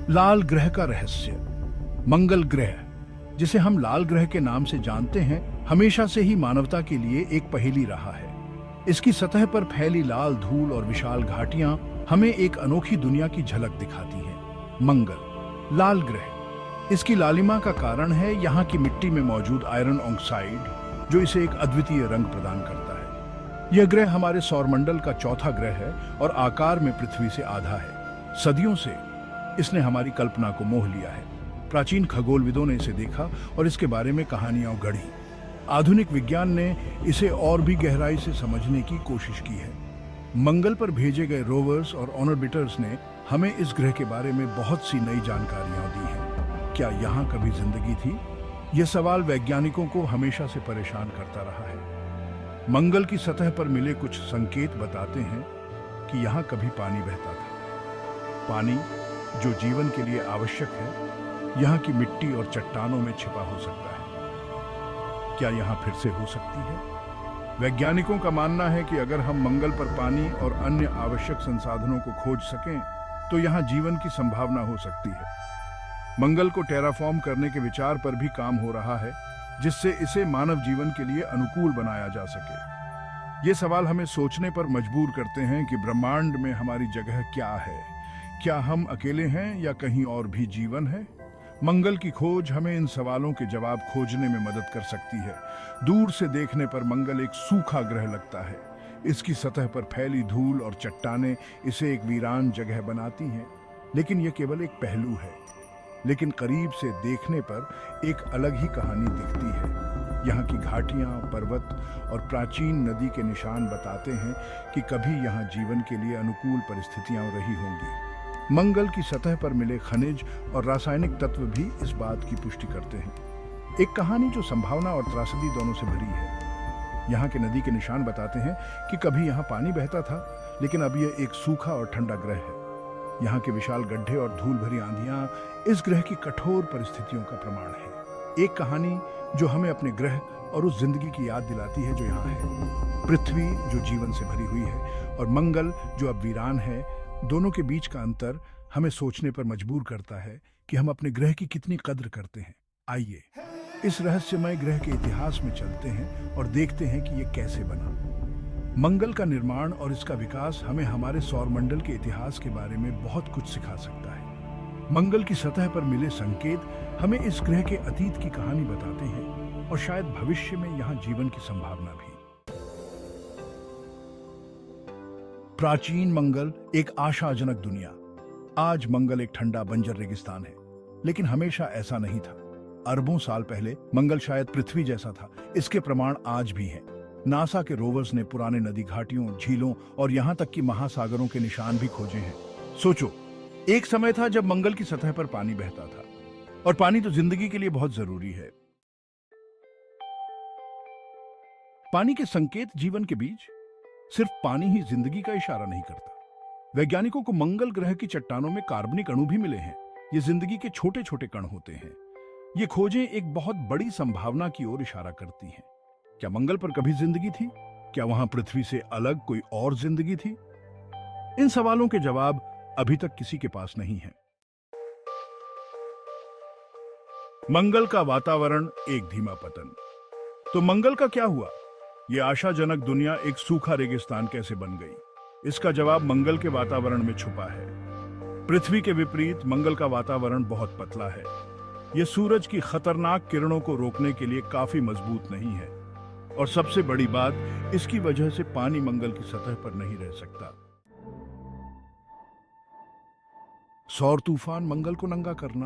लाल ग्रह का रहस्य। मंगल ग्रह, जिसे हम लाल ग्रह के नाम से जानते हैं, हमेशा से ही मानवता के लिए एक पहेली रहा है। इसकी सतह पर फैली लाल धूल और विशाल घाटियां हमें एक अनोखी दुनिया की झलक दिखाती हैं। मंगल, लाल ग्रह, इसकी लालिमा का कारण है यहाँ की मिट्टी में मौजूद आयरन ऑक्साइड, जो इसे एक अद्वितीय रंग प्रदान करता है। यह ग्रह हमारे सौरमंडल का चौथा ग्रह है और आकार में पृथ्वी से आधा है। सदियों से इसने हमारी कल्पना को मोह लिया है। प्राचीन खगोलविदों ने इसे देखा और इसके बारे में कहानियां गढ़ी। आधुनिक विज्ञान ने इसे और भी गहराई से समझने की कोशिश की है। मंगल पर भेजे गए रोवर्स और ऑर्बिटर्स ने हमें इस ग्रह के बारे में बहुत सी नई जानकारियां दी हैं। क्या यहाँ कभी जिंदगी थी? यह सवाल वैज्ञानिकों को हमेशा से परेशान करता रहा है। मंगल की सतह पर मिले कुछ संकेत बताते हैं कि यहाँ कभी पानी बहता था। पानी, जो जीवन के लिए आवश्यक है, यहाँ की मिट्टी और चट्टानों में छिपा हो सकता है। क्या यहाँ फिर से हो सकती है? वैज्ञानिकों का मानना है कि अगर हम मंगल पर पानी और अन्य आवश्यक संसाधनों को खोज सकें, तो यहाँ जीवन की संभावना हो सकती है। मंगल को टेराफॉर्म करने के विचार पर भी काम हो रहा है, जिससे इसे मानव जीवन के लिए अनुकूल बनाया जा सके। ये सवाल हमें सोचने पर मजबूर करते हैं कि ब्रह्मांड में हमारी जगह क्या है। क्या हम अकेले हैं या कहीं और भी जीवन है? मंगल की खोज हमें इन सवालों के जवाब खोजने में मदद कर सकती है। दूर से देखने पर मंगल एक सूखा ग्रह लगता है। इसकी सतह पर फैली धूल और चट्टानें इसे एक वीरान जगह बनाती हैं, लेकिन यह केवल एक पहलू है। लेकिन करीब से देखने पर एक अलग ही कहानी दिखती है। यहाँ की घाटियाँ, पर्वत और प्राचीन नदी के निशान बताते हैं कि कभी यहाँ जीवन के लिए अनुकूल परिस्थितियाँ रही होंगी। मंगल की सतह पर मिले खनिज और रासायनिक तत्व भी इस बात की पुष्टि करते हैं। एक कहानी जो संभावना और त्रासदी दोनों से भरी है। यहाँ के नदी के निशान बताते हैं कि कभी यहाँ पानी बहता था, लेकिन अब यह एक सूखा और ठंडा ग्रह है। यहाँ के विशाल गड्ढे और धूल भरी आंधियां इस ग्रह की कठोर परिस्थितियों का प्रमाण है। एक कहानी जो हमें अपने ग्रह और उस जिंदगी की याद दिलाती है जो यहाँ है। पृथ्वी, जो जीवन से भरी हुई है, और मंगल, जो अब वीरान है, दोनों के बीच का अंतर हमें सोचने पर मजबूर करता है कि हम अपने ग्रह की कितनी कद्र करते हैं। आइए इस रहस्यमय ग्रह के इतिहास में चलते हैं और देखते हैं कि यह कैसे बना। मंगल का निर्माण और इसका विकास हमें हमारे सौरमंडल के इतिहास के बारे में बहुत कुछ सिखा सकता है। मंगल की सतह पर मिले संकेत हमें इस ग्रह के अतीत की कहानी बताते हैं और शायद भविष्य में यहाँ जीवन की संभावना भी। प्राचीन मंगल, एक आशाजनक दुनिया। आज मंगल एक ठंडा बंजर रेगिस्तान है, लेकिन हमेशा ऐसा नहीं था। अरबों साल पहले मंगल शायद पृथ्वी जैसा था। इसके प्रमाण आज भी हैं। नासा के रोवर्स ने पुराने नदी घाटियों, झीलों और यहाँ तक कि महासागरों के निशान भी खोजे हैं। सोचो, एक समय था जब मंगल की सतह पर पानी बहता था, और पानी तो जिंदगी के लिए बहुत जरूरी है। पानी के संकेत जीवन के बीच। सिर्फ पानी ही जिंदगी का इशारा नहीं करता। वैज्ञानिकों को मंगल ग्रह की चट्टानों में कार्बनिक अणु भी मिले हैं। ये जिंदगी के छोटे छोटे कण होते हैं। ये खोजें एक बहुत बड़ी संभावना की ओर इशारा करती हैं। क्या मंगल पर कभी जिंदगी थी? क्या वहां पृथ्वी से अलग कोई और जिंदगी थी? इन सवालों के जवाब अभी तक किसी के पास नहीं है। मंगल का वातावरण, एक धीमा पतन। तो मंगल का क्या हुआ? यह आशाजनक दुनिया एक सूखा रेगिस्तान कैसे बन गई? इसका जवाब मंगल के वातावरण में छुपा है। पृथ्वी के विपरीत मंगल का वातावरण बहुत पतला है। यह सूरज की खतरनाक किरणों को रोकने के लिए काफी मजबूत नहीं है, और सबसे बड़ी बात, इसकी वजह से पानी मंगल की सतह पर नहीं रह सकता। सौर तूफान मंगल को नंगा करना।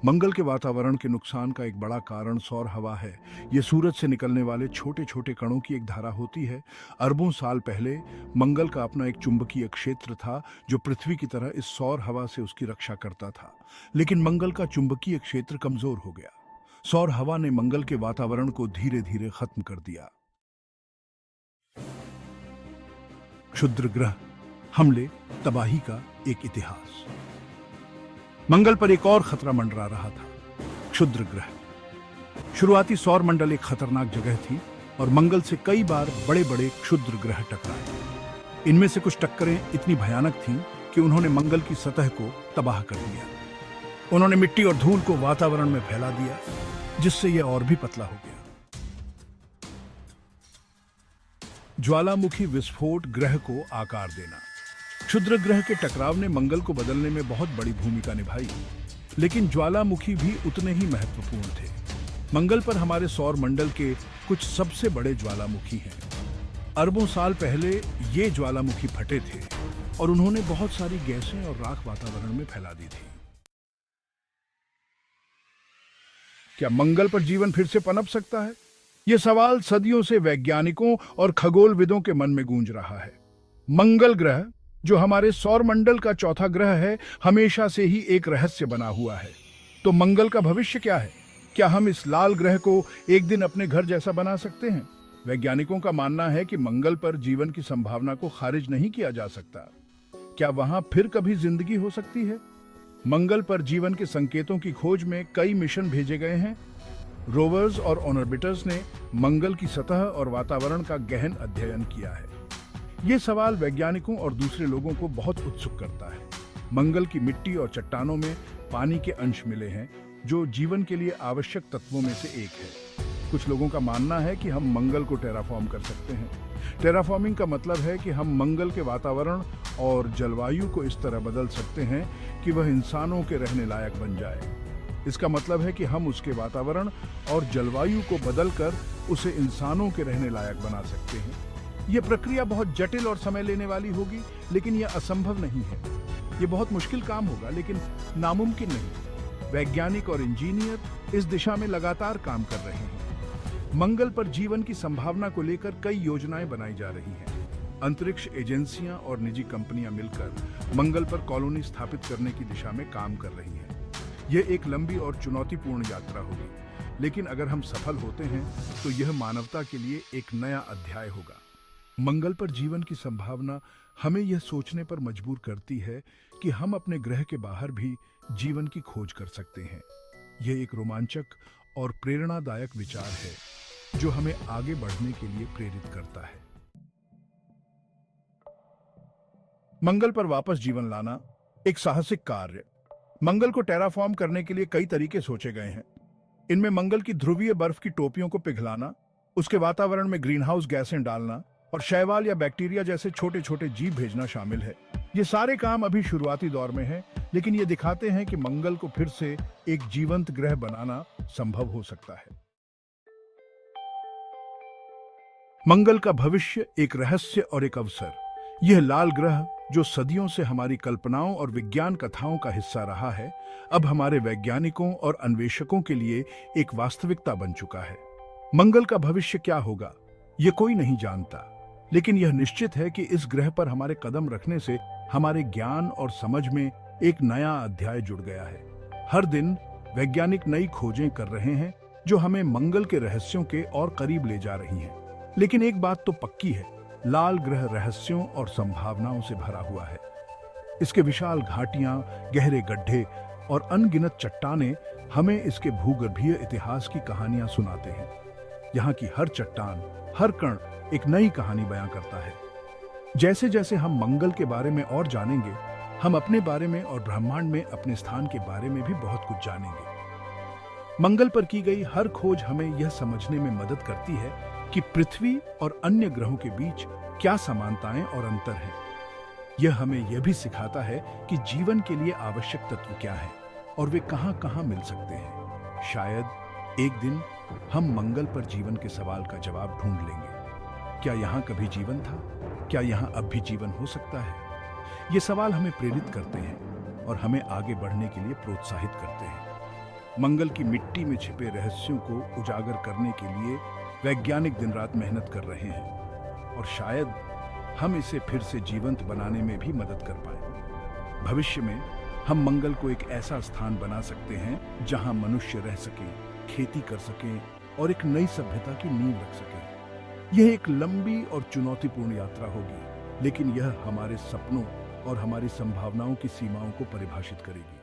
मंगल के वातावरण के नुकसान का एक बड़ा कारण सौर हवा है। यह सूरज से निकलने वाले छोटे छोटे कणों की एक धारा होती है। अरबों साल पहले मंगल का अपना एक चुंबकीय क्षेत्र था, जो पृथ्वी की तरह इस सौर हवा से उसकी रक्षा करता था। लेकिन मंगल का चुंबकीय क्षेत्र कमजोर हो गया। सौर हवा ने मंगल के वातावरण को धीरे धीरे खत्म कर दिया। क्षुद्र ग्रह, हमले, तबाही का एक इतिहास। मंगल पर एक और खतरा मंडरा रहा था, क्षुद्र ग्रह। शुरुआती सौर मंडल एक खतरनाक जगह थी और मंगल से कई बार बड़े बड़े क्षुद्र ग्रह टकराए। इनमें से कुछ टक्करें इतनी भयानक थीं कि उन्होंने मंगल की सतह को तबाह कर दिया। उन्होंने मिट्टी और धूल को वातावरण में फैला दिया, जिससे यह और भी पतला हो गया। ज्वालामुखी विस्फोट ग्रह को आकार देना। क्षुद्र ग्रह के टकराव ने मंगल को बदलने में बहुत बड़ी भूमिका निभाई, लेकिन ज्वालामुखी भी उतने ही महत्वपूर्ण थे। मंगल पर हमारे सौर मंडल के कुछ सबसे बड़े ज्वालामुखी हैं। अरबों साल पहले ये ज्वालामुखी फटे थे और उन्होंने बहुत सारी गैसें और राख वातावरण में फैला दी थी। क्या मंगल पर जीवन फिर से पनप सकता है? यह सवाल सदियों से वैज्ञानिकों और खगोलविदों के मन में गूंज रहा है। मंगल ग्रह, जो हमारे सौर मंडल का चौथा ग्रह है, हमेशा से ही एक रहस्य बना हुआ है। तो मंगल का भविष्य क्या है? क्या हम इस लाल ग्रह को एक दिन अपने घर जैसा बना सकते हैं? वैज्ञानिकों का मानना है कि मंगल पर जीवन की संभावना को खारिज नहीं किया जा सकता। क्या वहां फिर कभी जिंदगी हो सकती है? मंगल पर जीवन के संकेतों की खोज में कई मिशन भेजे गए हैं। रोवर्स और ऑर्बिटर्स ने मंगल की सतह और वातावरण का गहन अध्ययन किया है। ये सवाल वैज्ञानिकों और दूसरे लोगों को बहुत उत्सुक करता है। मंगल की मिट्टी और चट्टानों में पानी के अंश मिले हैं, जो जीवन के लिए आवश्यक तत्वों में से एक है। कुछ लोगों का मानना है कि हम मंगल को टेराफॉर्म कर सकते हैं। टेराफॉर्मिंग का मतलब है कि हम मंगल के वातावरण और जलवायु को इस तरह बदल सकते हैं कि वह इंसानों के रहने लायक बन जाए। इसका मतलब है कि हम उसके वातावरण और जलवायु को बदलकर उसे इंसानों के रहने लायक बना सकते हैं। यह प्रक्रिया बहुत जटिल और समय लेने वाली होगी, लेकिन यह असंभव नहीं है। यह बहुत मुश्किल काम होगा, लेकिन नामुमकिन नहीं। वैज्ञानिक और इंजीनियर इस दिशा में लगातार काम कर रहे हैं। मंगल पर जीवन की संभावना को लेकर कई योजनाएं बनाई जा रही हैं। अंतरिक्ष एजेंसियां और निजी कंपनियां मिलकर मंगल पर कॉलोनी स्थापित करने की दिशा में काम कर रही हैं। यह एक लंबी और चुनौतीपूर्ण यात्रा होगी, लेकिन अगर हम सफल होते हैं तो यह मानवता के लिए एक नया अध्याय होगा। मंगल पर जीवन की संभावना हमें यह सोचने पर मजबूर करती है कि हम अपने ग्रह के बाहर भी जीवन की खोज कर सकते हैं। यह एक रोमांचक और प्रेरणादायक विचार है जो हमें आगे बढ़ने के लिए प्रेरित करता है। मंगल पर वापस जीवन लाना एक साहसिक कार्य। मंगल को टेराफॉर्म करने के लिए कई तरीके सोचे गए हैं। इनमें मंगल की ध्रुवीय बर्फ की टोपियों को पिघलाना, उसके वातावरण में ग्रीनहाउस गैसें डालना और शैवाल या बैक्टीरिया जैसे छोटे छोटे जीव भेजना शामिल है। ये सारे काम अभी शुरुआती दौर में हैं, लेकिन ये दिखाते हैं कि मंगल को फिर से एक जीवंत ग्रह बनाना संभव हो सकता है। मंगल का भविष्य एक रहस्य और एक अवसर। यह लाल ग्रह, जो सदियों से हमारी कल्पनाओं और विज्ञान कथाओं का हिस्सा रहा है, अब हमारे वैज्ञानिकों और अन्वेषकों के लिए एक वास्तविकता बन चुका है। मंगल का भविष्य क्या होगा, यह कोई नहीं जानता, लेकिन यह निश्चित है कि इस ग्रह पर हमारे कदम रखने से हमारे ज्ञान और समझ में एक नया अध्याय जुड़ गया है। हर दिन वैज्ञानिक नई खोजें कर रहे हैं जो हमें मंगल के रहस्यों के और करीब ले जा रही हैं। लेकिन एक बात तो पक्की है, लाल ग्रह रहस्यों और संभावनाओं से भरा हुआ है। इसके विशाल घाटियां, गहरे गड्ढे और अनगिनत चट्टानें हमें इसके भूगर्भीय इतिहास की कहानियां सुनाते हैं। यहाँ की हर चट्टान, हर कण एक नई कहानी बयां करता है। जैसे जैसे हम मंगल के बारे में और जानेंगे, हम अपने बारे में और ब्रह्मांड में अपने स्थान के बारे में भी बहुत कुछ जानेंगे। मंगल पर की गई हर खोज हमें यह समझने में मदद करती है कि पृथ्वी और अन्य ग्रहों के बीच क्या समानताएं और अंतर हैं। यह हमें यह भी सिखाता है कि जीवन के लिए आवश्यक तत्व क्या है और वे कहां-कहां मिल सकते हैं। शायद एक दिन हम मंगल पर जीवन के सवाल का जवाब ढूंढ लेंगे। क्या यहाँ कभी जीवन था? क्या यहाँ अब भी जीवन हो सकता है? ये सवाल हमें प्रेरित करते हैं और हमें आगे बढ़ने के लिए प्रोत्साहित करते हैं। मंगल की मिट्टी में छिपे रहस्यों को उजागर करने के लिए वैज्ञानिक दिन रात मेहनत कर रहे हैं और शायद हम इसे फिर से जीवंत बनाने में भी मदद कर पाए। भविष्य में हम मंगल को एक ऐसा स्थान बना सकते हैं जहां मनुष्य रह सके, खेती कर सके और एक नई सभ्यता की नींव रख सके। यह एक लंबी और चुनौतीपूर्ण यात्रा होगी, लेकिन यह हमारे सपनों और हमारी संभावनाओं की सीमाओं को परिभाषित करेगी।